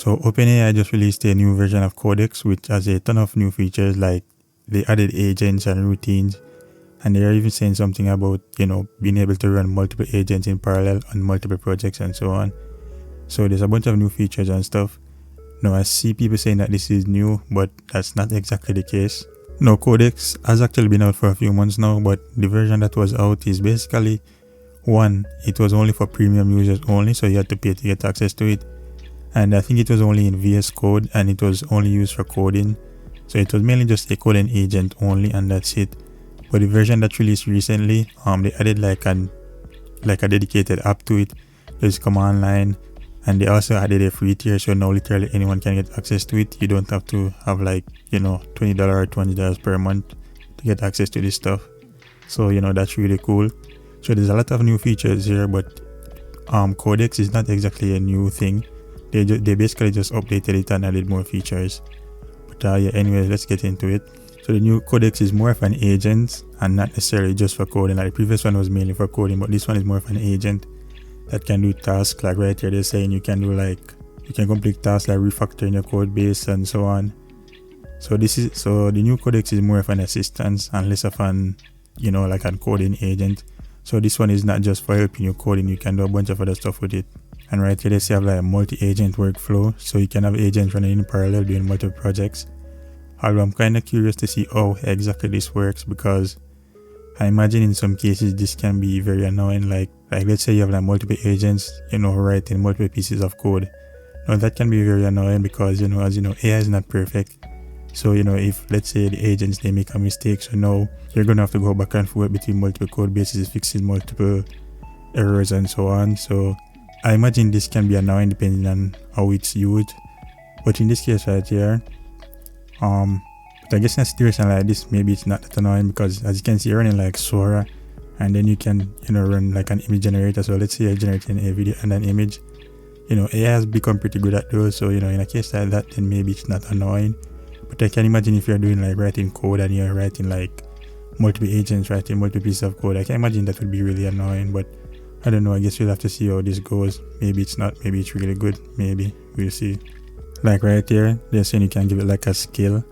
So OpenAI just released a new version of Codex, which has a ton of new features, like they added agents and routines, and they are even saying something about, being able to run multiple agents in parallel on multiple projects and so on. So there's a bunch of new features and stuff. Now I see people saying that this is new, but that's not exactly the case. No, Codex has actually been out for a few months now, but the version that was out is basically, one, it was only for premium users only, so you had to pay to get access to it. And I think it was only in VS Code, and it was only used for coding. So it was mainly just a coding agent only, and that's it. But the version that released recently, they added like a dedicated app to it. There's command line, and they also added a free tier, so now literally anyone can get access to it. You don't have to have $20 or $20 per month to get access to this stuff. So that's really cool. So there's a lot of new features here, but Codex is not exactly a new thing. They basically just updated it and added more features. But anyways, let's get into it. So the new Codex is more of an agent and not necessarily just for coding. Like the previous one was mainly for coding, but this one is more of an agent that can do tasks. Like right here they're saying you can complete tasks like refactoring your code base and so on. So the new Codex is more of an assistance and less of an like a coding agent. So this one is not just for helping you coding, you can do a bunch of other stuff with it. And right here they say have like a multi-agent workflow, so you can have agents running in parallel doing multiple projects. However, I'm kind of curious to see how exactly this works, because I imagine in some cases this can be very annoying. Like let's say you have like multiple agents, writing multiple pieces of code. Now that can be very annoying because as you know, AI is not perfect. So if let's say the agents they make a mistake, so now you're gonna have to go back and forth between multiple code bases, fixing multiple errors and so on. So I imagine this can be annoying depending on how it's used. But in this case right here, but I guess in a situation like this, maybe it's not that annoying, because as you can see, you're running like Sora, and then you can run like an image generator. So let's say you're generating a video and an image. AI has become pretty good at those. So in a case like that, then maybe it's not annoying. But I can imagine if you're doing like writing code and you're writing like multiple agents, writing multiple pieces of code, I can imagine that would be really annoying. But I don't know, I guess we'll have to see how this goes. Maybe it's not, maybe it's really good, maybe, we'll see. Like right here, they're saying you can give it like a skill.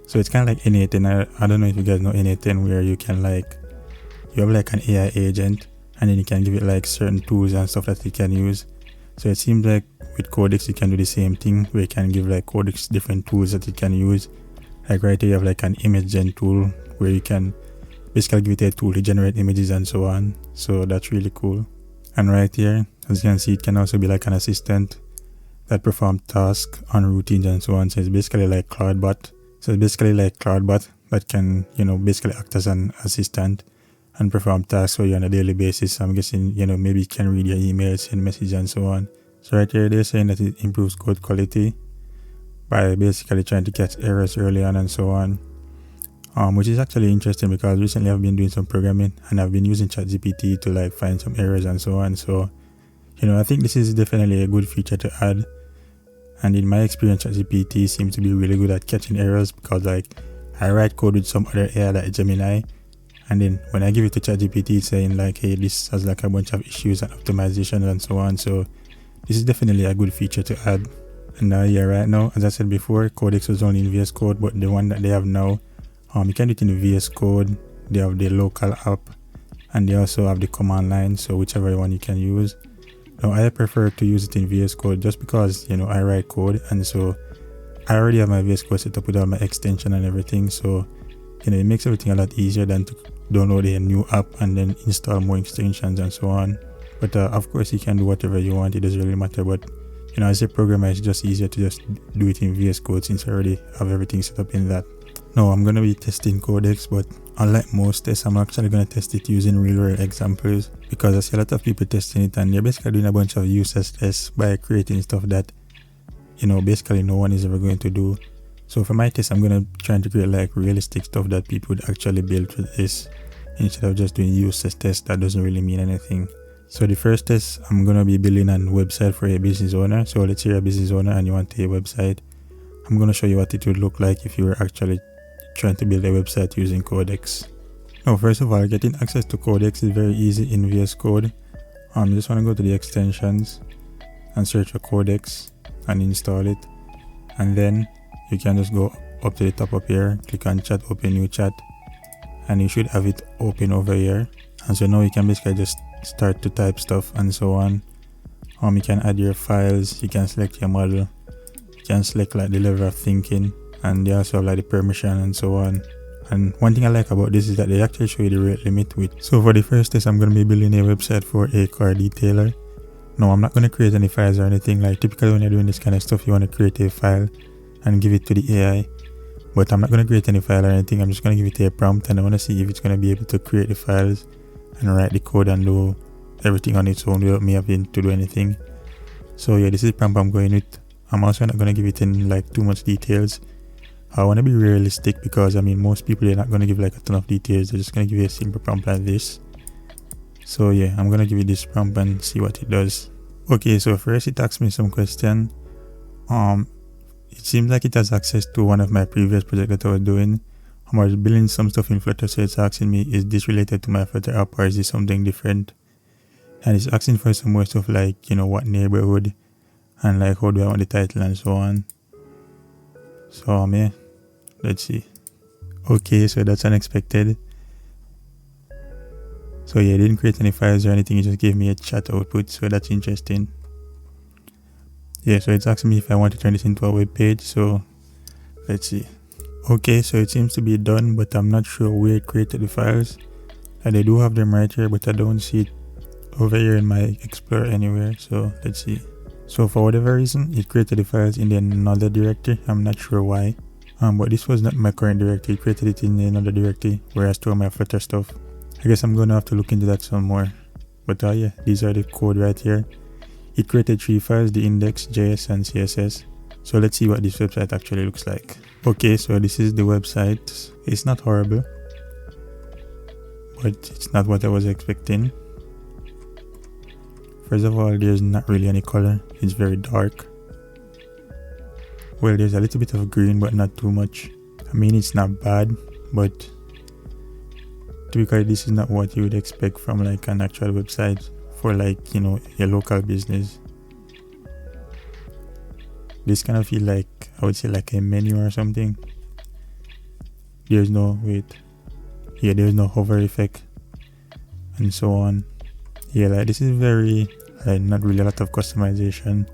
So it's kind of like NA10. I don't know if you guys know NA10, where you can you have like an AI agent, and then you can give it like certain tools and stuff that it can use. So it seems like with Codex you can do the same thing, where you can give like Codex different tools that it can use. Like right here you have like an image gen tool, where you can basically give it a tool to generate images and so on. So that's really cool. And right here, as you can see, it can also be like an assistant that performs tasks on routines and so on. So it's basically like CloudBot. So it's basically like CloudBot that can, basically act as an assistant and perform tasks for you on a daily basis. So I'm guessing, maybe it can read your emails, send messages and so on. So right here, they're saying that it improves code quality by basically trying to catch errors early on and so on. Which is actually interesting, because recently I've been doing some programming and I've been using ChatGPT to find some errors and so on. So, I think this is definitely a good feature to add. And in my experience, ChatGPT seems to be really good at catching errors, because I write code with some other AI like Gemini, and then when I give it to ChatGPT, it's saying hey, this has a bunch of issues and optimizations and so on. So this is definitely a good feature to add. And right now, as I said before, Codex was only in VS Code, but the one that they have now, you can do it in VS Code. They have the local app, and they also have the command line, so whichever one you can use. Now I prefer to use it in VS Code just because I write code, and so I already have my VS Code set up with all my extension and everything. So it makes everything a lot easier than to download a new app and then install more extensions and so on. But of course you can do whatever you want, it doesn't really matter. But as a programmer, it's just easier to just do it in VS Code, since I already have everything set up in that. Now I'm going to be testing Codex, but unlike most tests, I'm actually going to test it using real world examples, because I see a lot of people testing it and they're basically doing a bunch of useless tests by creating stuff that basically no one is ever going to do. So for my test, I'm going to try to create realistic stuff that people would actually build with this, instead of just doing useless tests that doesn't really mean anything. So the first test, I'm going to be building a website for a business owner. So let's say you're a business owner and you want a website. I'm going to show you what it would look like if you were actually trying to build a website using Codex. Now, first of all, getting access to Codex is very easy in VS Code. You just want to go to the extensions and search for Codex, and install it. And then you can just go up to the top up here, click on chat, open new chat, and you should have it open over here. And so now you can basically just start to type stuff and so on. You can add your files, you can select your model, you can select like the level of thinking, and they also have like the permission and so on. And one thing I like about this is that they actually show you the rate limit with. So for the first test, I'm going to be building a website for a car detailer. No, I'm not going to create any files or anything. Like typically when you're doing this kind of stuff, you want to create a file and give it to the AI. But I'm not going to create any file or anything. I'm just going to give it a prompt, and I want to see if it's going to be able to create the files and write the code and do everything on its own without me having to do anything. So yeah, this is the prompt I'm going with. I'm also not going to give it in like too much details. I want to be realistic because I mean most people, they're not going to give like a ton of details. They're just going to give you a simple prompt like this. So yeah, I'm going to give it this prompt and see what it does. Okay, so first it asks me some question. It seems like it has access to one of my previous projects that I was doing. I was building some stuff in Flutter, so it's asking me, is this related to my Flutter app or is this something different? And it's asking for some more stuff like, you know, what neighborhood and like how do I want the title and so on. So yeah, let's see. Okay, so that's unexpected. So yeah, it didn't create any files or anything, it just gave me a chat output, so that's interesting. Yeah, so it's asking me if I want to turn this into a web page, so let's see. Okay, so it seems to be done, but I'm not sure where it created the files. And I do have them right here, but I don't see it over here in my Explorer anywhere, so let's see. So for whatever reason, it created the files in another directory. I'm not sure why. But this was not my current directory. It created it in another directory where I store my Flutter stuff. I guess I'm gonna have to look into that some more. But yeah, these are the code right here. It created 3 files, the index, JS and CSS. So let's see what this website actually looks like. Okay, so this is the website. It's not horrible, but it's not what I was expecting. First of all, there's not really any color. It's very dark. Well, there's a little bit of green, but not too much. I mean, it's not bad, but typically this is not what you would expect from like an actual website for like, you know, your local business. This kind of feel like, I would say like a menu or something. There's no, yeah, there's no hover effect and so on. Yeah, like this is very, like not really a lot of customization.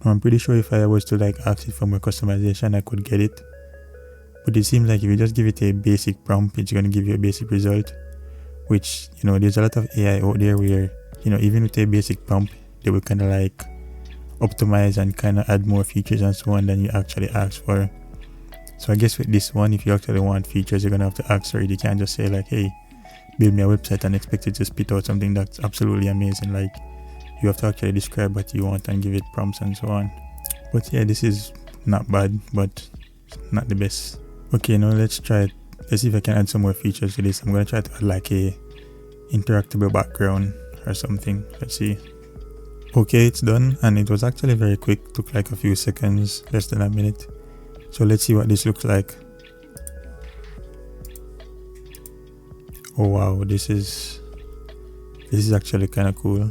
I'm pretty sure if I was to like ask it for more customization, I could get it. But it seems like if you just give it a basic prompt, it's going to give you a basic result. Which, you know, there's a lot of AI out there where, you know, even with a basic prompt, they will kind of like optimize and kind of add more features and so on than you actually ask for. So I guess with this one, if you actually want features, you're going to have to ask for it. You can't just say like, hey, build me a website and expect it to spit out something that's absolutely amazing. Like, you have to actually describe what you want and give it prompts and so on. But yeah, this is not bad, but not the best. Okay, now let's try it. Let's see if I can add some more features to this. I'm going to try to add like a interactable background or something. Let's see. Okay, it's done, and it was actually very quick. Took like a few seconds, less than a minute. So let's see what this looks like. Oh wow, this is actually kind of cool.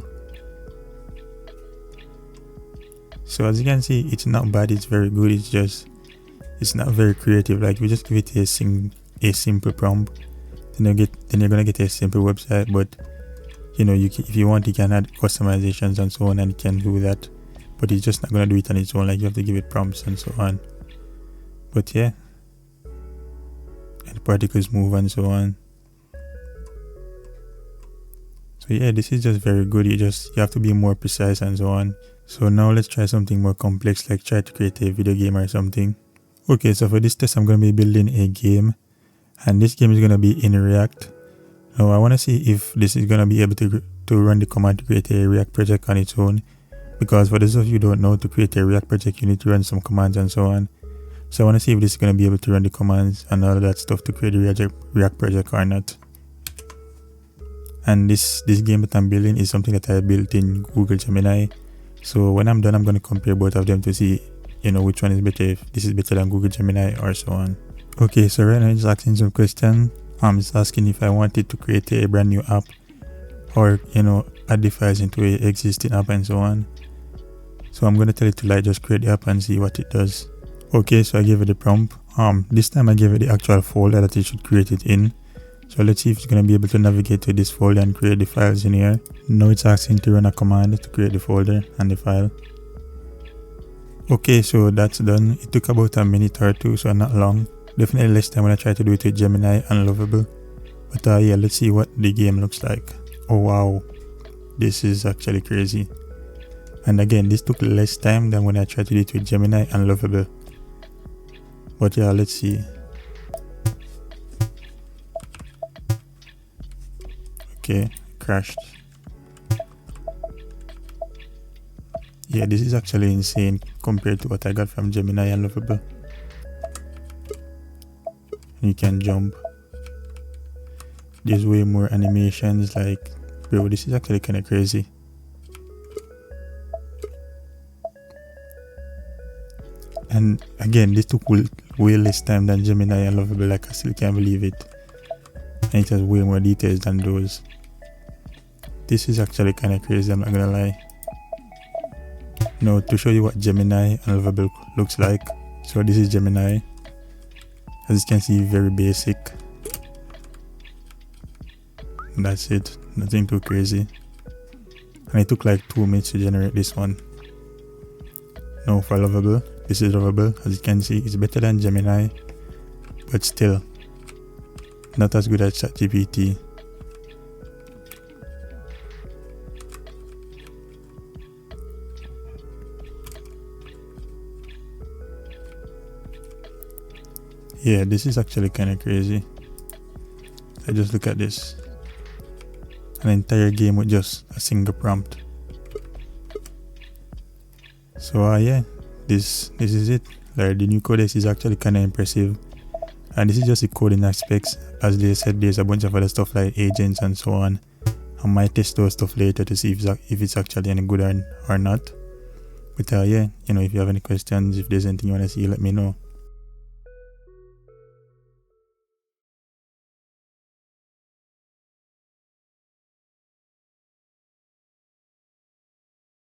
So as you can see, it's not bad, it's very good. It's not very creative. Like, we just give it a simple prompt, then you're gonna get a simple website. But you know, if you want, you can add customizations and so on, and it can do that. But it's just not gonna do it on its own. Like, you have to give it prompts and so on. But yeah, and particles move and so on. So yeah, this is just very good. You have to be more precise and so on. So now let's try something more complex, like try to create a video game or something. Okay, so for this test, I'm going to be building a game, and this game is going to be in React. Now I want to see if this is going to be able to run the command to create a React project on its own. Because for those of you who don't know, to create a React project, you need to run some commands and so on. So I want to see if this is going to be able to run the commands and all of that stuff to create a React project or not. And this game that I'm building is something that I built in Google Gemini. So when I'm done, I'm going to compare both of them to see, you know, which one is better, if this is better than Google Gemini or so on. Okay, so right now it's asking some question. It's asking if I wanted to create a brand new app or, you know, add the files into an existing app and so on. So I'm going to tell it to like just create the app and see what it does. Okay, so I gave it the prompt. This time I gave it the actual folder that it should create it in. So let's see if it's going to be able to navigate to this folder and create the files in here. Now it's asking to run a command to create the folder and the file. Okay, so that's done. It took about a minute or two, so not long. Definitely less time when I try to do it with Gemini and Lovable. But yeah, let's see what the game looks like. Oh wow, this is actually crazy. And again, this took less time than when I tried to do it with Gemini and Lovable. But yeah, let's see. Okay, crashed. Yeah, this is actually insane compared to what I got from Gemini and Lovable. You can jump. There's way more animations, like, bro, this is actually kind of crazy. And again, this took way less time than Gemini and Lovable, like I still can't believe it. And it has way more details than those. This is actually kind of crazy, I'm not gonna lie. Now to show you what Gemini and Lovable looks like. So this is Gemini. As you can see, very basic. And that's it, nothing too crazy. And it took like 2 minutes to generate this one. Now for Lovable, this is Lovable. As you can see, it's better than Gemini, but still not as good as ChatGPT. Yeah, this is actually kind of crazy. I just look at this. An entire game with just a single prompt. So yeah, this is it. Like, the new codex is actually kind of impressive. And this is just the coding aspects. As they said, there's a bunch of other stuff like agents and so on. I might test those stuff later to see if it's actually any good or not. But yeah, if you have any questions, if there's anything you want to see, let me know.